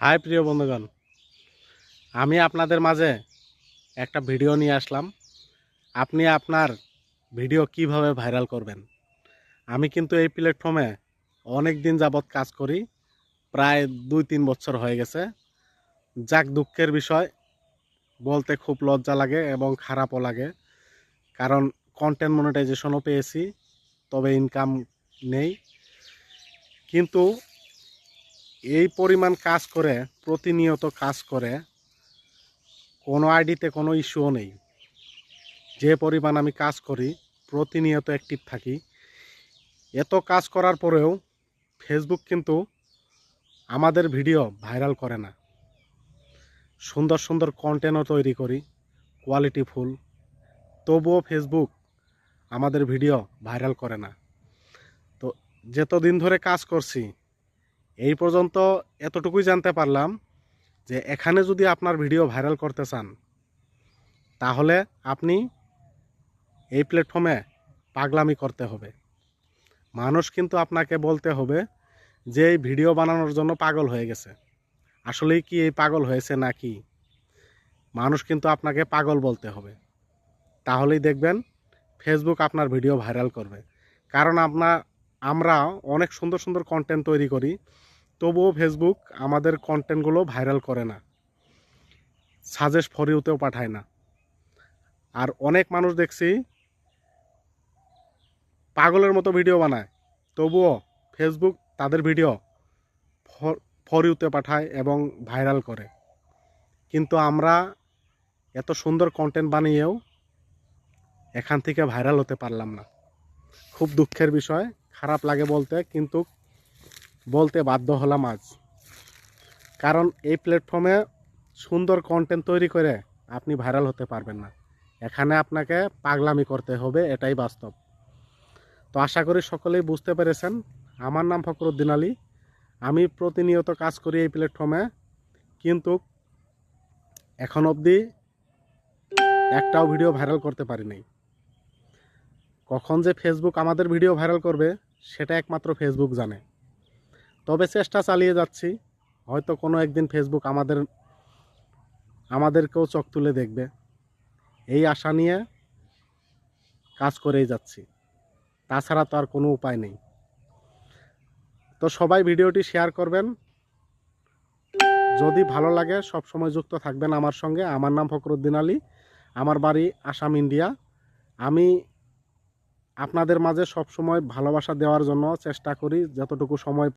High প্রিয় বন্ধুগণ, আমি আপনাদের মাঝে একটা ভিডিও নিয়ে আসলাম। আপনি আপনার ভিডিও কিভাবে ভাইরাল করবেন। আমি কিন্তু এই প্ল্যাটফর্মে অনেক দিন যাবৎ কাজ করি, প্রায় 2-3 বছর হয়ে গেছে। যাক, দুঃখের বিষয়, বলতে খুব লজ্জা লাগে এবং খারাপও লাগে, কারণ কন্টেন্ট মনিটাইজেশনও পেয়েছি, তবে ইনকাম নেই। কিন্তু এই পরিমাণ কাজ করে, প্রতিনিয়ত কাজ করে, কোনো আইডিতে কোনো ইস্যুও নেই। যে পরিমাণ আমি কাজ করি, প্রতিনিয়ত অ্যাক্টিভ থাকি, এত কাজ করার পরেও ফেসবুক কিন্তু আমাদের ভিডিও ভাইরাল করে না। সুন্দর সুন্দর কন্টেন্টও তৈরি করি, কোয়ালিটিফুল, তবুও ফেসবুক আমাদের ভিডিও ভাইরাল করে না। তো যতদিন ধরে কাজ করছি, এই পর্যন্ত এতটুকুই জানতে পারলাম যে এখানে যদি আপনার ভিডিও ভাইরাল করতে চান, তাহলে আপনি এই প্ল্যাটফর্মে পাগলামি করতে হবে। মানুষ কিন্তু আপনাকে বলতে হবে যে এই ভিডিও বানানোর জন্য পাগল হয়ে গেছে। আসলেই কি এই পাগল হয়েছে নাকি? মানুষ কিন্তু আপনাকে পাগল বলতে হবে, তাহলেই দেখবেন ফেসবুক আপনার ভিডিও ভাইরাল করবে। কারণ আমরা অনেক সুন্দর সুন্দর কন্টেন্ট তৈরি করি, তবুও ফেসবুক আমাদের কন্টেন্টগুলো ভাইরাল করে না, সাজেস্ট ফর ইউতেও পাঠায় না। আর অনেক মানুষ দেখছি পাগলের মতো ভিডিও বানায়, তবুও ফেসবুক তাদের ভিডিও ফর ইউতে পাঠায় এবং ভাইরাল করে। কিন্তু আমরা এত সুন্দর কন্টেন্ট বানিয়েও এখান থেকে ভাইরাল হতে পারলাম না। খুব দুঃখের বিষয়, খারাপ লাগে বলতে, কিন্তু বলতে বাধ্য হলাম আজ। কারণ এই প্ল্যাটফর্মে সুন্দর কন্টেন্ট তৈরি করে আপনি ভাইরাল হতে পারবেন না, এখানে আপনাকে পাগলামি করতে হবে, এটাই বাস্তব। তো আশা করি সকলেই বুঝতে পেরেছেন। আমার নাম ফখরুদ্দিন আলী। আমি প্রতিনিয়ত কাজ করি এই প্ল্যাটফর্মে, কিন্তু এখন অবধি একটাও ভিডিও ভাইরাল করতে পারি নাই। কখন যে ফেসবুক আমাদের ভিডিও ভাইরাল করবে সেটা একমাত্র ফেসবুক জানে। তবে চেষ্টা চালিয়ে যাচ্ছি, হয়তো কোনো একদিন ফেসবুক আমাদেরকেও চোখ তুলে দেখবে, এই আশা নিয়ে কাজ করেই যাচ্ছি। তাছাড়া তো আর কোনো উপায় নেই। তো সবাই ভিডিওটি শেয়ার করবেন, যদি ভালো লাগে সব সময় যুক্ত থাকবেন আমার সঙ্গে। আমার নাম ফখরুদ্দিন আলী, আমার বাড়ি আসাম, ইন্ডিয়া। আমি আপনাদের মাঝে সব সময় ভালোবাসা দেওয়ার জন্য চেষ্টা করি, যতটুকু সময়